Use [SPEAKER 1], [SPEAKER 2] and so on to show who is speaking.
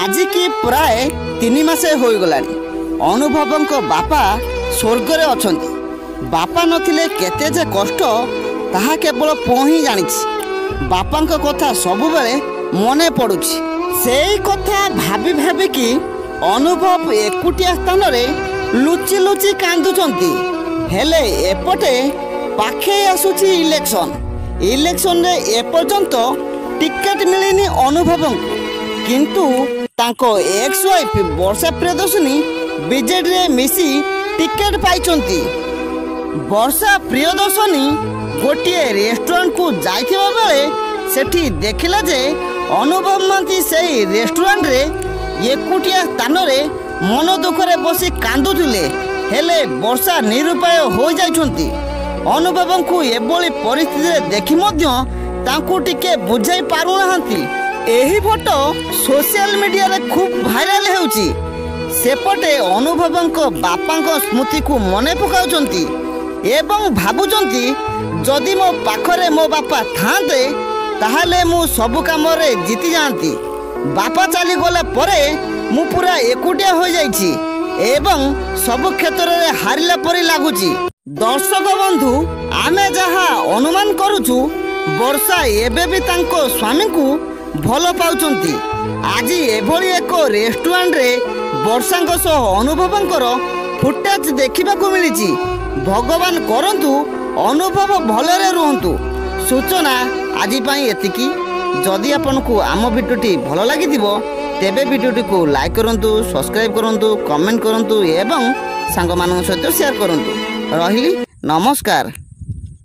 [SPEAKER 1] आज की प्राय 3 मास हो गलानी अनुभव बापा स्वर्ग रे अछंती। बापा नथिले केते जे कष्ट ताहा केवल पुओ ही जानिछि। बापा कथा सबु बेले मने पड़ुछि। सेई कथा भाबी भाबी कि अनुभव एकुटिया स्थान रे लुचि लुचि कांदुचंती। हेले एपटे पाखे आसुछि इलेक्शन रे एपर्यंत टिकेट मिलिनी अनुभव किंतु तांको एक्स वाइफ वर्षा प्रियदर्शनी बीजेडी रे मिसी टिकेट पाइचंती। वर्षा प्रियदर्शनी गोटे रेस्टोरेंट को जाइथिबा बेले सेठी देखिला जे अनुभव महांती सेही रेस्टोरेंट रे एकुटिया स्थान रे मन दुख रे बसी कांदुथिले। हेले वर्षा निरुपाय हो जाइछंती। अनुभव को एभली परिस्थिति रे देखि मध्य तांको टिके बुझाई पारु नाहंती। एही फोटो सोशल मीडिया रे खूब भाइराल हेउची। सेपटे अनुभव बापा स्मृति को मने पकाउचंती एवं भाबुचंती जदि मो पाखरे मो बापा थांते ताहाले मु सब काम रे जीति जांती। बापा चली गला परे मु पूरा एकुटिया हो जाइछि एवं सब क्षेत्र रे हारिला परि लागुची। दर्शक बंधु आमे जहा अनुमान करूछु वर्षा एबे भी तांको स्वामी को भल पाउचंती। आज एभली एक रेस्टोरेंट रे वर्षा अनुभवंकर फुटेज देखा मिली। भगवान करंतु अनुभव भलरे रुहंतु। सूचना आज एतिकी। जदि आपन को आम भिडियोटी भल लगी तेबे भिडियोटी को लाइक करंतु, सब्सक्राइब करंतु, कमेंट करंतु एवं सांग मानन सहित शेयर करंतु। रहिली नमस्कार।